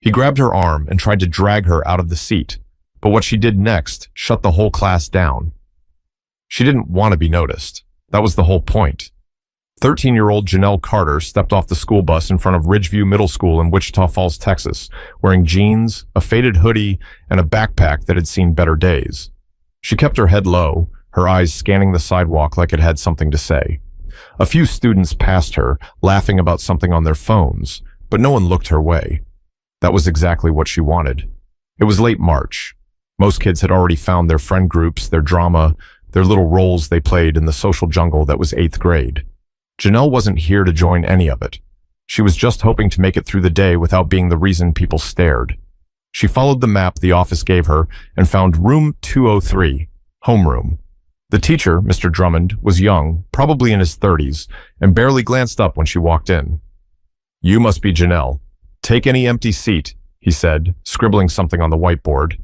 He grabbed her arm and tried to drag her out of the seat, but what she did next shut the whole class down. She didn't want to be noticed. That was the whole point. 13-year-old Janelle Carter stepped off the school bus in front of Ridgeview Middle School in Wichita Falls, Texas, wearing jeans, a faded hoodie, and a backpack that had seen better days. She kept her head low, her eyes scanning the sidewalk like it had something to say. A few students passed her, laughing about something on their phones, but no one looked her way. That was exactly what she wanted. It was late March. Most kids had already found their friend groups, their drama, their little roles they played in the social jungle that was 8th grade. Janelle wasn't here to join any of it. She was just hoping to make it through the day without being the reason people stared. She followed the map the office gave her and found room 203, homeroom. The teacher, Mr. Drummond, was young, probably in his 30s, and barely glanced up when she walked in. "You must be Janelle. Take any empty seat," he said, scribbling something on the whiteboard.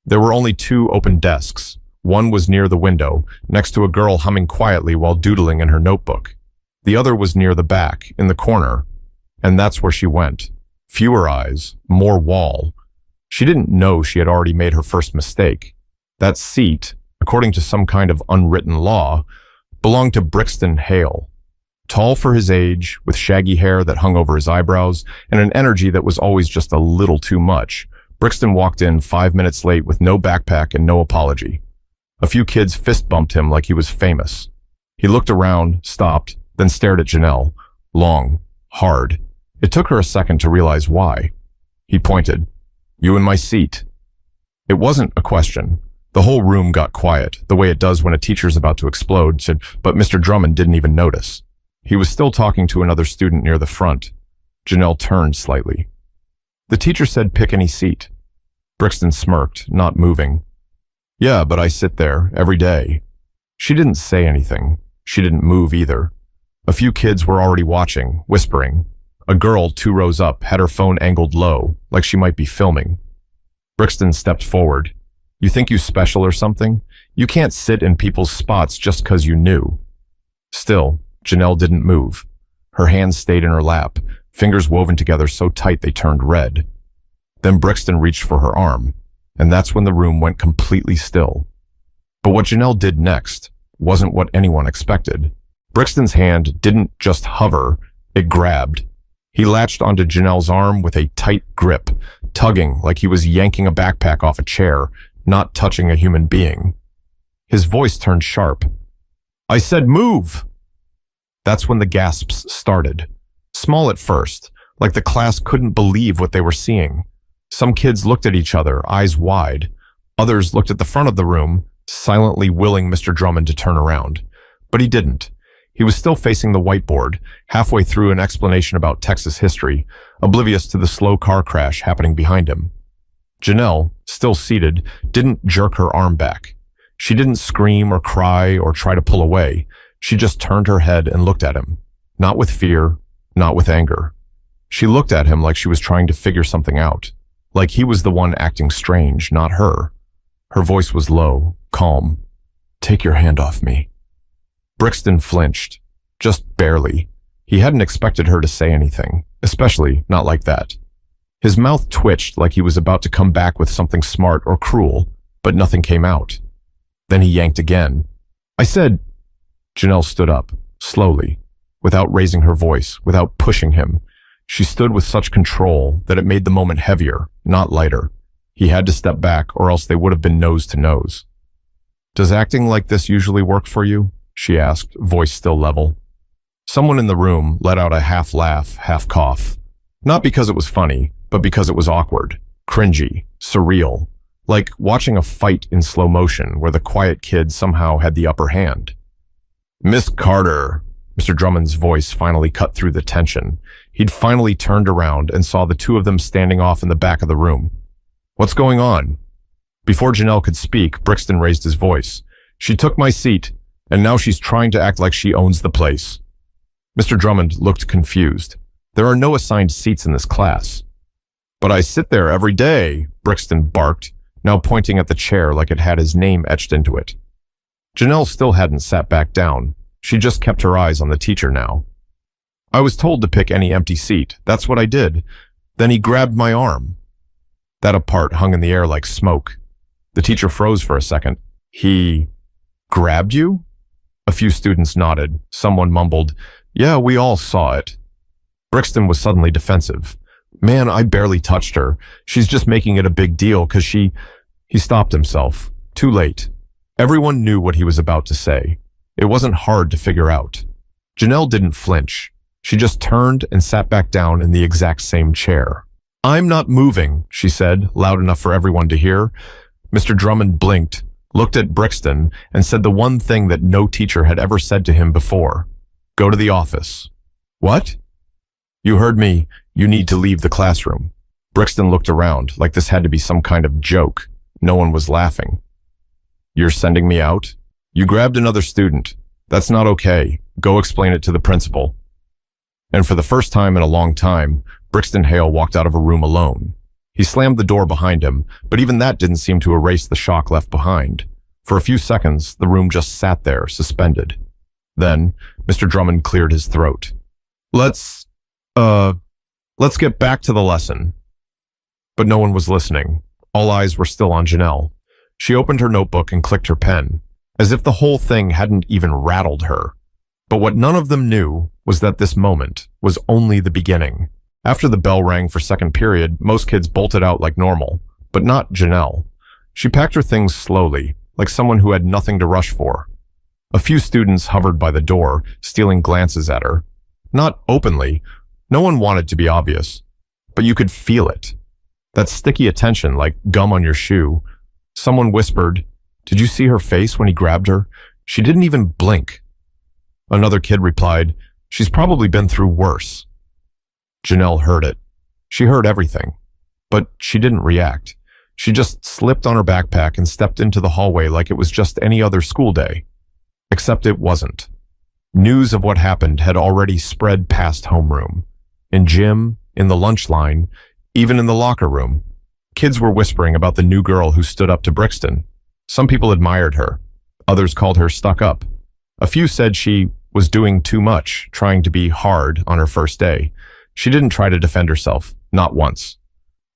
There were only 2 open desks. One was near the window, next to a girl humming quietly while doodling in her notebook. The other was near the back, in the corner, and that's where she went. Fewer eyes, more wall. She didn't know she had already made her first mistake. That seat, according to some kind of unwritten law, belonged to Brixton Hale. Tall for his age, with shaggy hair that hung over his eyebrows, and an energy that was always just a little too much, Brixton walked in 5 minutes late with no backpack and no apology. A few kids fist-bumped him like he was famous. He looked around, stopped, then stared at Janelle, long, hard. It took her a second to realize why. He pointed. "You in my seat." It wasn't a question. The whole room got quiet, the way it does when a teacher's about to explode, but Mr. Drummond didn't even notice. He was still talking to another student near the front. Janelle turned slightly. "The teacher said pick any seat." Brixton smirked, not moving. "Yeah, but I sit there every day." She didn't say anything. She didn't move either. A few kids were already watching, whispering. A girl 2 rows up had her phone angled low, like she might be filming. Brixton stepped forward. "You think you special or something? You can't sit in people's spots just 'cause you knew." Still, Janelle didn't move. Her hands stayed in her lap, fingers woven together so tight they turned red. Then Brixton reached for her arm, and that's when the room went completely still. But what Janelle did next wasn't what anyone expected. Brixton's hand didn't just hover, it grabbed. He latched onto Janelle's arm with a tight grip, tugging like he was yanking a backpack off a chair, not touching a human being. His voice turned sharp. "I said move!" That's when the gasps started. Small at first, like the class couldn't believe what they were seeing. Some kids looked at each other, eyes wide. Others looked at the front of the room, silently willing Mr. Drummond to turn around. But he didn't. He was still facing the whiteboard, halfway through an explanation about Texas history, oblivious to the slow car crash happening behind him. Janelle, still seated, didn't jerk her arm back. She didn't scream or cry or try to pull away. She just turned her head and looked at him. Not with fear, not with anger. She looked at him like she was trying to figure something out. Like he was the one acting strange, not her. Her voice was low, calm. "Take your hand off me." Brixton flinched. Just barely. He hadn't expected her to say anything, especially not like that. His mouth twitched like he was about to come back with something smart or cruel, but nothing came out. Then he yanked again. "I said..." Janelle stood up, slowly, without raising her voice, without pushing him. She stood with such control that it made the moment heavier, not lighter. He had to step back or else they would have been nose to nose. "Does acting like this usually work for you?" she asked, voice still level. Someone in the room let out a half laugh, half cough. Not because it was funny, but because it was awkward, cringy, surreal, like watching a fight in slow motion where the quiet kid somehow had the upper hand. "Miss Carter," Mr. Drummond's voice finally cut through the tension. He'd finally turned around and saw the 2 of them standing off in the back of the room. "What's going on?" Before Janelle could speak, Brixton raised his voice. "She took my seat, and now she's trying to act like she owns the place." Mr. Drummond looked confused. "There are no assigned seats in this class." "But I sit there every day," Brixton barked, now pointing at the chair like it had his name etched into it. Janelle still hadn't sat back down. She just kept her eyes on the teacher now. "I was told to pick any empty seat. That's what I did. Then he grabbed my arm. That apart hung in the air like smoke. The teacher froze for a second. He grabbed you? A few students nodded. Someone mumbled, "Yeah, we all saw it." Brixton was suddenly defensive. "Man, I barely touched her. She's just making it a big deal because she—" He stopped himself. Too late. Everyone knew what he was about to say. It wasn't hard to figure out. Janelle didn't flinch. She just turned and sat back down in the exact same chair. "I'm not moving," she said, loud enough for everyone to hear. Mr. Drummond blinked, looked at Brixton, and said the one thing that no teacher had ever said to him before. "Go to the office." "What?" "You heard me. You need to leave the classroom." Brixton looked around, like this had to be some kind of joke. No one was laughing. "You're sending me out? You grabbed another student. That's not okay. Go explain it to the principal." And for the first time in a long time, Brixton Hale walked out of a room alone. He slammed the door behind him, but even that didn't seem to erase the shock left behind. For a few seconds, the room just sat there, suspended. Then, Mr. Drummond cleared his throat. Let's get back to the lesson." But no one was listening. All eyes were still on Janelle. She opened her notebook and clicked her pen, as if the whole thing hadn't even rattled her. But what none of them knew was that this moment was only the beginning. After the bell rang for second period, most kids bolted out like normal, but not Janelle. She packed her things slowly, like someone who had nothing to rush for. A few students hovered by the door, stealing glances at her. Not openly. No one wanted to be obvious. But you could feel it. That sticky attention, like gum on your shoe. Someone whispered, "Did you see her face when he grabbed her? She didn't even blink." Another kid replied, "She's probably been through worse." Janelle heard it. She heard everything. But she didn't react. She just slipped on her backpack and stepped into the hallway like it was just any other school day. Except it wasn't. News of what happened had already spread past homeroom. In gym, in the lunch line, even in the locker room. Kids were whispering about the new girl who stood up to Brixton. Some people admired her. Others called her stuck up. A few said she was doing too much, trying to be hard on her first day. She didn't try to defend herself, not once.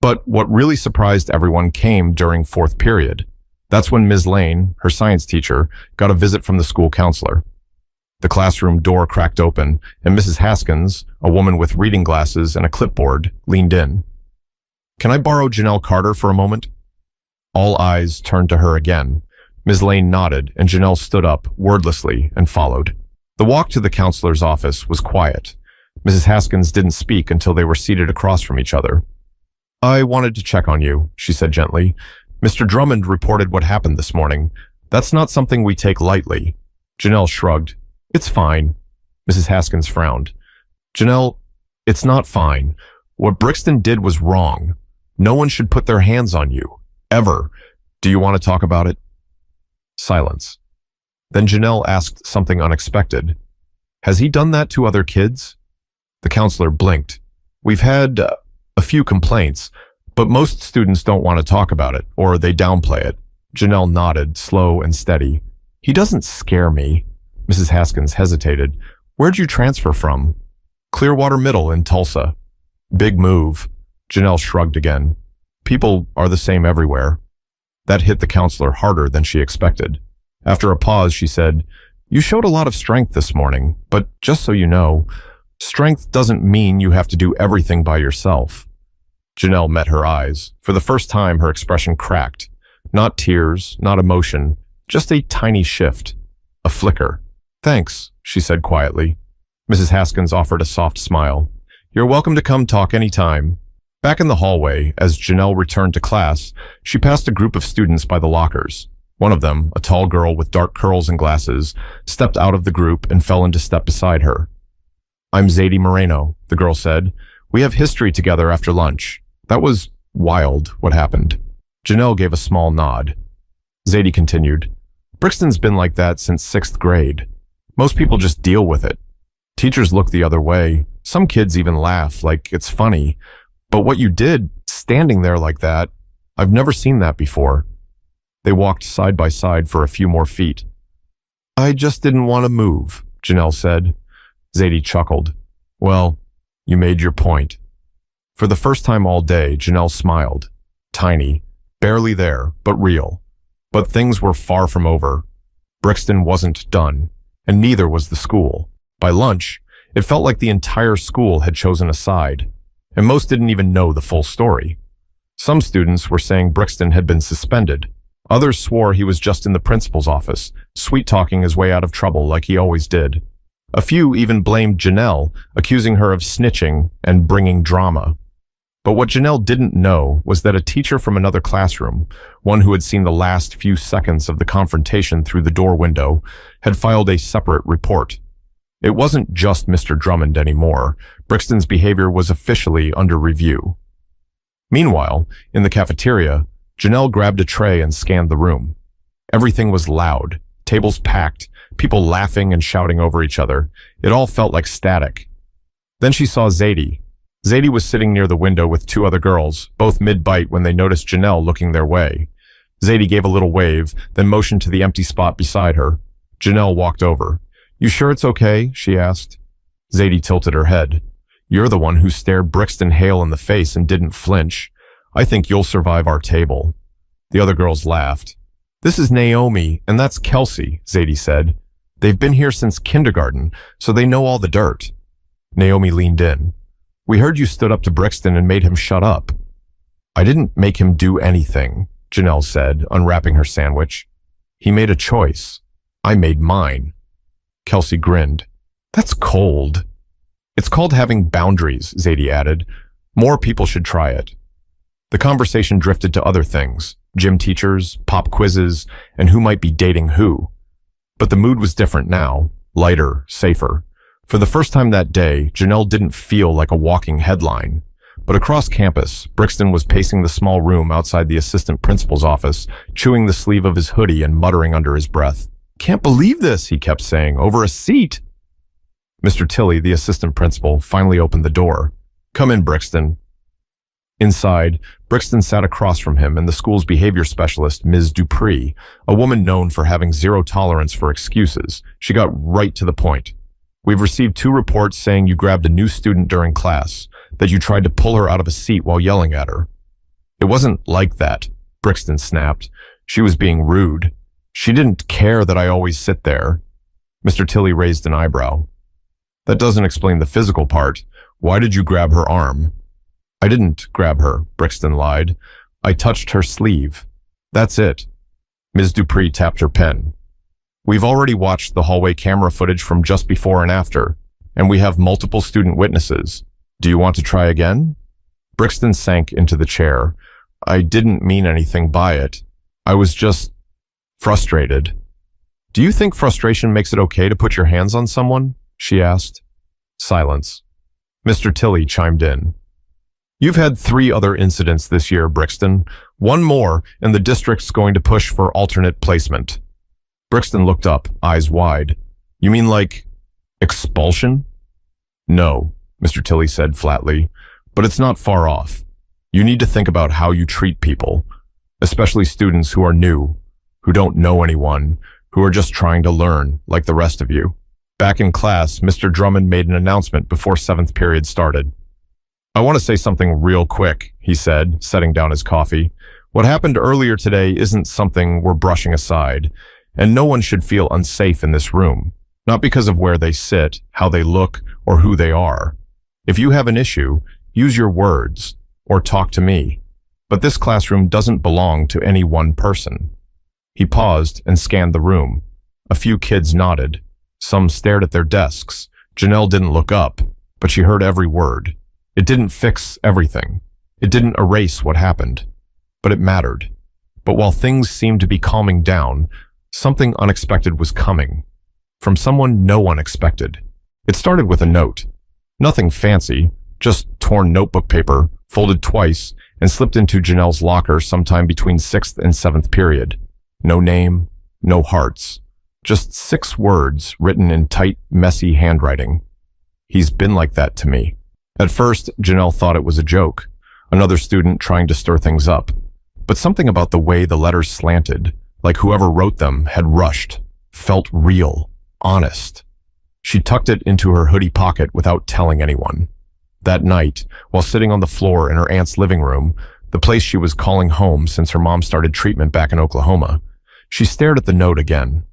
But what really surprised everyone came during fourth period. That's when Ms. Lane, her science teacher, got a visit from the school counselor. The classroom door cracked open, and Mrs. Haskins, a woman with reading glasses and a clipboard, leaned in. "Can I borrow Janelle Carter for a moment?" All eyes turned to her again. Ms. Lane nodded, and Janelle stood up, wordlessly, and followed. The walk to the counselor's office was quiet. Mrs. Haskins didn't speak until they were seated across from each other. "I wanted to check on you," she said gently. "Mr. Drummond reported what happened this morning. That's not something we take lightly." Janelle shrugged. "It's fine." Mrs. Haskins frowned. "Janelle, it's not fine. What Brixton did was wrong. No one should put their hands on you. Ever. Do you want to talk about it?" Silence. Then Janelle asked something unexpected. "Has he done that to other kids?" The counselor blinked. "We've had a few complaints, but most students don't want to talk about it, or they downplay it." Janelle nodded, slow and steady. "He doesn't scare me." Mrs. Haskins hesitated. "Where'd you transfer from?" "Clearwater Middle in Tulsa." "Big move." Janelle shrugged again. "People are the same everywhere." That hit the counselor harder than she expected. After a pause, she said, "You showed a lot of strength this morning, but just so you know, strength doesn't mean you have to do everything by yourself." Janelle met her eyes. For the first time, her expression cracked. Not tears, not emotion, just a tiny shift. A flicker. "Thanks," she said quietly. Mrs. Haskins offered a soft smile. "You're welcome to come talk anytime." Back in the hallway, as Janelle returned to class, she passed a group of students by the lockers. One of them, a tall girl with dark curls and glasses, stepped out of the group and fell into step beside her. "I'm Zadie Moreno," the girl said. "We have history together after lunch. That was wild, what happened." Janelle gave a small nod. Zadie continued, "Brixton's been like that since 6th grade. Most people just deal with it. Teachers look the other way. Some kids even laugh, like it's funny. But what you did, standing there like that, I've never seen that before." They walked side by side for a few more feet. "I just didn't want to move," Janelle said. Zadie chuckled. "Well, you made your point." For the first time all day, Janelle smiled. tiny, barely there, but real. But things were far from over. Brixton wasn't done, and neither was the school. By lunch, it felt like the entire school had chosen a side, and most didn't even know the full story. Some students were saying Brixton had been suspended. Others swore he was just in the principal's office, sweet-talking his way out of trouble like he always did. A few even blamed Janelle, accusing her of snitching and bringing drama. But what Janelle didn't know was that a teacher from another classroom, one who had seen the last few seconds of the confrontation through the door window, had filed a separate report. It wasn't just Mr. Drummond anymore. Brixton's behavior was officially under review. Meanwhile, in the cafeteria, Janelle grabbed a tray and scanned the room. Everything was loud, tables packed, people laughing and shouting over each other. It all felt like static. Then she saw Zadie. Zadie was sitting near the window with two other girls, both mid-bite when they noticed Janelle looking their way. Zadie gave a little wave, then motioned to the empty spot beside her. Janelle walked over. "You sure it's okay?" she asked. Zadie tilted her head. "You're the one who stared Brixton Hale in the face and didn't flinch. I think you'll survive our table." The other girls laughed. "This is Naomi, and that's Kelsey," Zadie said. "They've been here since kindergarten, so they know all the dirt." Naomi leaned in. "We heard you stood up to Brixton and made him shut up." "I didn't make him do anything," Janelle said, unwrapping her sandwich. "He made a choice. I made mine." Kelsey grinned. "That's cold." "It's called having boundaries," Zadie added. "More people should try it." The conversation drifted to other things, gym teachers, pop quizzes, and who might be dating who. But the mood was different now, lighter, safer. For the first time that day, Janelle didn't feel like a walking headline. But across campus, Brixton was pacing the small room outside the assistant principal's office, chewing the sleeve of his hoodie and muttering under his breath. "Can't believe this," he kept saying, "over a seat." Mr. Tilley, the assistant principal, finally opened the door. "Come in, Brixton." Inside, Brixton sat across from him and the school's behavior specialist, Ms. Dupree, a woman known for having zero tolerance for excuses. She got right to the point. "We've received 2 reports saying you grabbed a new student during class, that you tried to pull her out of a seat while yelling at her." "It wasn't like that," Brixton snapped. "She was being rude. She didn't care that I always sit there." Mr. Tilley raised an eyebrow. "That doesn't explain the physical part. Why did you grab her arm?" "I didn't grab her," Brixton lied. "I touched her sleeve. That's it." Ms. Dupree tapped her pen. "We've already watched the hallway camera footage from just before and after, and we have multiple student witnesses. Do you want to try again?" Brixton sank into the chair. "I didn't mean anything by it. I was just frustrated." "Do you think frustration makes it okay to put your hands on someone?" she asked. Silence. Mr. Tilley chimed in. "You've had 3 other incidents this year, Brixton. 1 more, and the district's going to push for alternate placement." Brixton looked up, eyes wide. "You mean like expulsion?" "No," Mr. Tilley said flatly, "but it's not far off. You need to think about how you treat people, especially students who are new, who don't know anyone, who are just trying to learn like the rest of you." Back in class, Mr. Drummond made an announcement before 7th period started. "I want to say something real quick," he said, setting down his coffee. "What happened earlier today isn't something we're brushing aside, and no one should feel unsafe in this room, not because of where they sit, how they look, or who they are. If you have an issue, use your words, or talk to me. But this classroom doesn't belong to any one person." He paused and scanned the room. A few kids nodded. Some stared at their desks. Janelle didn't look up, but she heard every word. It didn't fix everything. It didn't erase what happened. But it mattered. But while things seemed to be calming down, something unexpected was coming. From someone no one expected. It started with a note. Nothing fancy, just torn notebook paper, folded twice, and slipped into Janelle's locker sometime between 6th and 7th period. No name, no hearts. Just 6 words written in tight, messy handwriting. "He's been like that to me." At first, Janelle thought it was a joke, another student trying to stir things up. But something about the way the letters slanted, like whoever wrote them had rushed, felt real, honest. She tucked it into her hoodie pocket without telling anyone. That night, while sitting on the floor in her aunt's living room, the place she was calling home since her mom started treatment back in Oklahoma. She stared at the note again.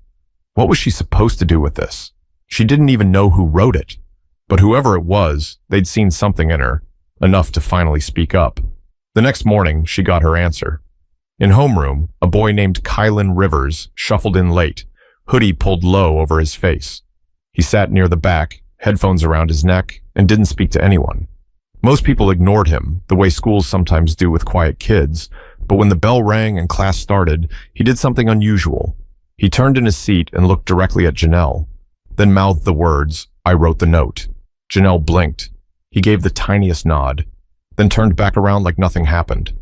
What was she supposed to do with this? She didn't even know who wrote it. But whoever it was, they'd seen something in her, enough to finally speak up. The next morning, she got her answer. In homeroom, a boy named Kylan Rivers shuffled in late, hoodie pulled low over his face. He sat near the back, headphones around his neck, and didn't speak to anyone. Most people ignored him, the way schools sometimes do with quiet kids, but when the bell rang and class started, he did something unusual. He turned in his seat and looked directly at Janelle, then mouthed the words, "I wrote the note." Janelle blinked. He gave the tiniest nod, then turned back around like nothing happened.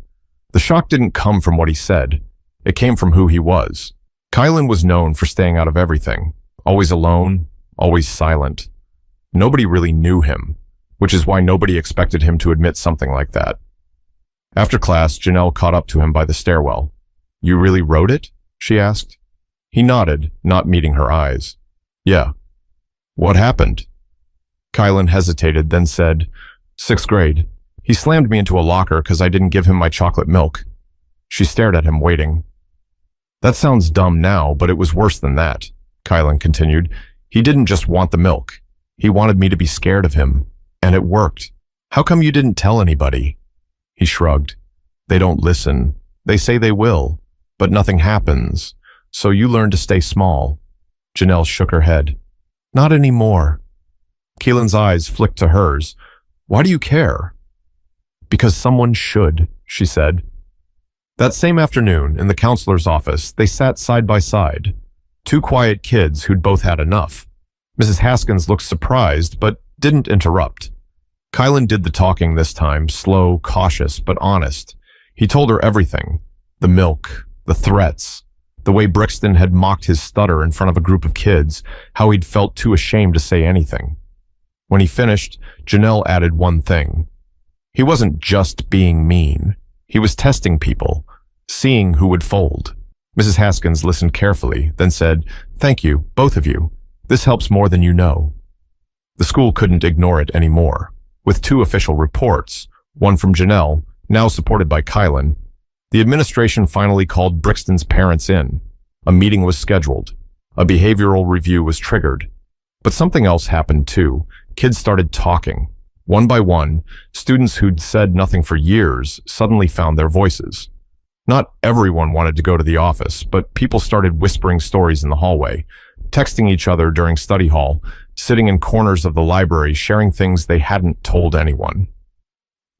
The shock didn't come from what he said. It came from who he was. Kylan was known for staying out of everything, always alone, always silent. Nobody really knew him, which is why nobody expected him to admit something like that. After class, Janelle caught up to him by the stairwell. "You really wrote it?" she asked. He nodded, not meeting her eyes. "Yeah." "What happened?" Kylan hesitated, then said, "Sixth grade. He slammed me into a locker because I didn't give him my chocolate milk." She stared at him, waiting. "That sounds dumb now, but it was worse than that," Kylan continued. "He didn't just want the milk. He wanted me to be scared of him. And it worked. How come you didn't tell anybody?" He shrugged. "They don't listen. They say they will, but nothing happens. So you learn to stay small." Janelle shook her head. "Not anymore." Keelan's eyes flicked to hers. "Why do you care?" "Because someone should," she said. That same afternoon, in the counselor's office, they sat side by side. Two quiet kids who'd both had enough. Mrs. Haskins looked surprised, but didn't interrupt. Kylan did the talking this time, slow, cautious, but honest. He told her everything. The milk, the threats, the way Brixton had mocked his stutter in front of a group of kids, how he'd felt too ashamed to say anything. When he finished, Janelle added one thing. He wasn't just being mean. He was testing people, seeing who would fold. Mrs. Haskins listened carefully, then said, "Thank you, both of you. This helps more than you know." The school couldn't ignore it anymore. With two official reports, one from Janelle, now supported by Kylan, the administration finally called Brixton's parents in. A meeting was scheduled. A behavioral review was triggered. But something else happened too. Kids started talking. One by one, students who'd said nothing for years suddenly found their voices. Not everyone wanted to go to the office, but people started whispering stories in the hallway, texting each other during study hall, sitting in corners of the library sharing things they hadn't told anyone.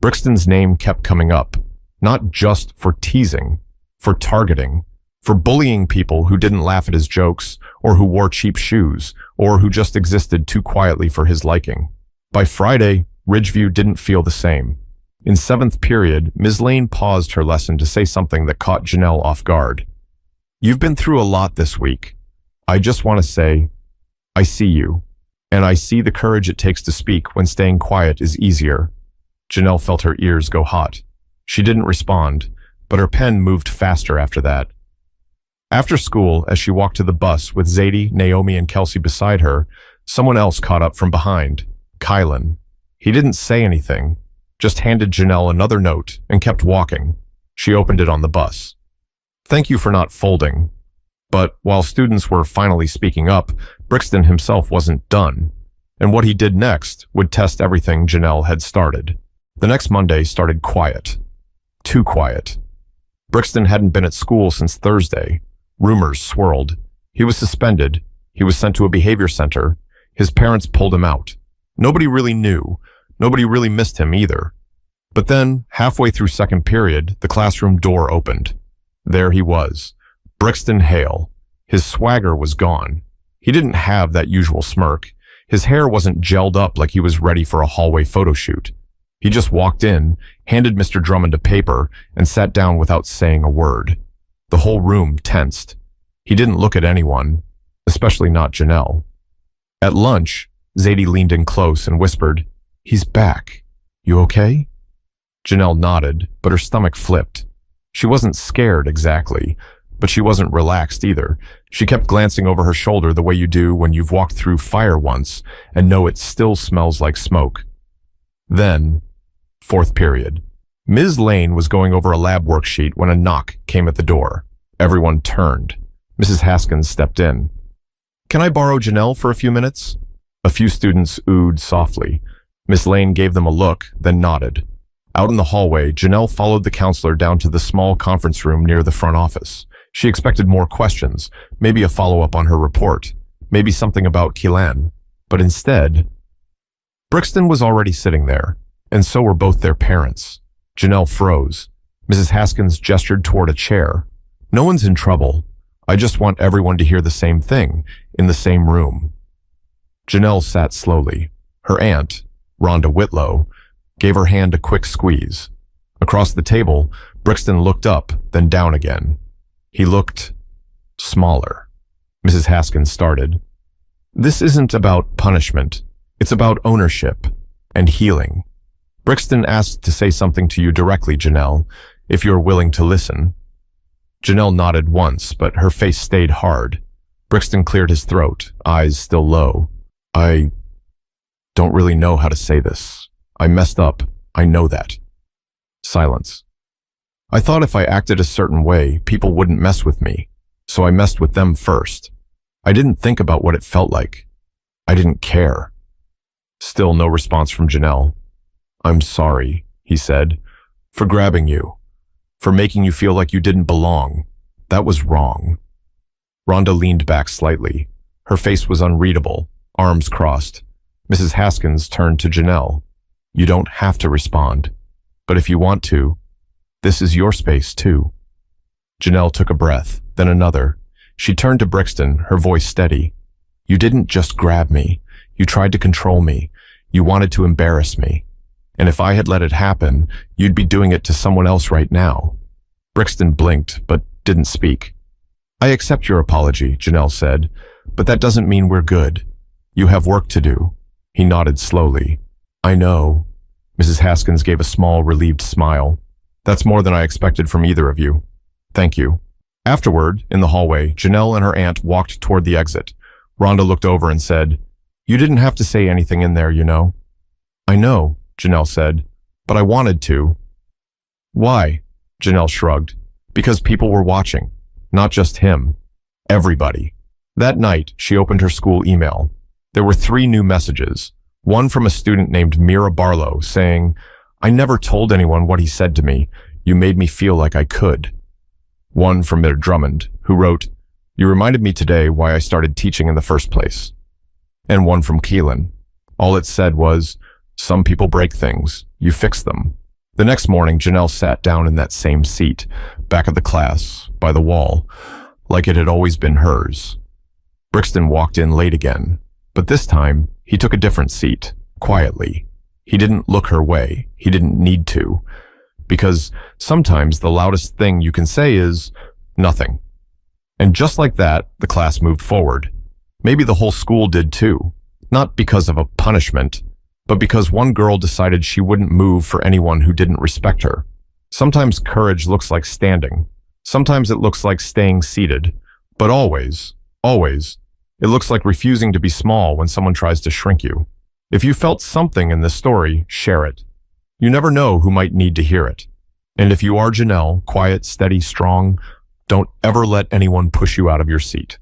Brixton's name kept coming up, not just for teasing, for targeting, for bullying people who didn't laugh at his jokes, or who wore cheap shoes, or who just existed too quietly for his liking. By Friday, Ridgeview didn't feel the same. In seventh period, Ms. Lane paused her lesson to say something that caught Janelle off guard. "You've been through a lot this week. I just want to say, I see you, and I see the courage it takes to speak when staying quiet is easier." Janelle felt her ears go hot. She didn't respond, but her pen moved faster after that. After school, as she walked to the bus with Zadie, Naomi, and Kelsey beside her, someone else caught up from behind, Kylan. He didn't say anything, just handed Janelle another note and kept walking. She opened it on the bus. "Thank you for not folding." But while students were finally speaking up, Brixton himself wasn't done, and what he did next would test everything Janelle had started. The next Monday started quiet. Too quiet. Brixton hadn't been at school since Thursday. Rumors swirled. He was suspended. He was sent to a behavior center. His parents pulled him out. Nobody really knew. Nobody really missed him either. But then, halfway through second period, the classroom door opened. There he was, Brixton Hale. His swagger was gone. He didn't have that usual smirk. His hair wasn't gelled up like he was ready for a hallway photo shoot. He just walked in, handed Mr. Drummond a paper, and sat down without saying a word. The whole room tensed. He didn't look at anyone, especially not Janelle. At lunch, Zadie leaned in close and whispered, "He's back. You okay?" Janelle nodded, but her stomach flipped. She wasn't scared exactly, but she wasn't relaxed either. She kept glancing over her shoulder the way you do when you've walked through fire once and know it still smells like smoke. Then, fourth period. Ms. Lane was going over a lab worksheet when a knock came at the door. Everyone turned. Mrs. Haskins stepped in. "Can I borrow Janelle for a few minutes?" A few students oohed softly. Miss Lane gave them a look, then nodded. Out in the hallway, Janelle followed the counselor down to the small conference room near the front office. She expected more questions, maybe a follow-up on her report, maybe something about Keelan. But instead, Brixton was already sitting there, and so were both their parents. Janelle froze. Mrs. Haskins gestured toward a chair. "No one's in trouble. I just want everyone to hear the same thing, in the same room." Janelle sat slowly. Her aunt, Rhonda Whitlow, gave her hand a quick squeeze. Across the table, Brixton looked up, then down again. He looked smaller. Mrs. Haskins started. "This isn't about punishment. It's about ownership and healing. Brixton asked to say something to you directly, Janelle, if you're willing to listen." Janelle nodded once, but her face stayed hard. Brixton cleared his throat, eyes still low. "I don't really know how to say this. I messed up. I know that." Silence. "I thought if I acted a certain way, people wouldn't mess with me, so I messed with them first. I didn't think about what it felt like. I didn't care." Still no response from Janelle. "I'm sorry," he said, "for grabbing you, for making you feel like you didn't belong. That was wrong." Rhonda leaned back slightly. Her face was unreadable, arms crossed. Mrs. Haskins turned to Janelle. "You don't have to respond, but if you want to, this is your space too." Janelle took a breath, then another. She turned to Brixton, her voice steady. "You didn't just grab me. You tried to control me. You wanted to embarrass me. And if I had let it happen, you'd be doing it to someone else right now." Brixton blinked, but didn't speak. "I accept your apology," Janelle said, "but that doesn't mean we're good. You have work to do." He nodded slowly. "I know." Mrs. Haskins gave a small, relieved smile. "That's more than I expected from either of you. Thank you." Afterward, in the hallway, Janelle and her aunt walked toward the exit. Rhonda looked over and said, "You didn't have to say anything in there, you know." "I know," Janelle said, "but I wanted to." "Why?" Janelle shrugged. "Because people were watching. Not just him. Everybody." That night, she opened her school email. There were 3 new messages. One from a student named Mira Barlow saying, "I never told anyone what he said to me. You made me feel like I could." One from Mr. Drummond, who wrote, "You reminded me today why I started teaching in the first place." And one from Keelan. All it said was, "Some people break things. You fix them." The next morning, Janelle sat down in that same seat, back at the class, by the wall, like it had always been hers. Brixton walked in late again, but this time, he took a different seat, quietly. He didn't look her way. He didn't need to. Because sometimes the loudest thing you can say is nothing. And just like that, the class moved forward. Maybe the whole school did too. Not because of a punishment, but because one girl decided she wouldn't move for anyone who didn't respect her. Sometimes courage looks like standing. Sometimes it looks like staying seated. But always, it looks like refusing to be small when someone tries to shrink you. If you felt something in this story, share it. You never know who might need to hear it. And if you are Janelle, quiet, steady, strong, don't ever let anyone push you out of your seat.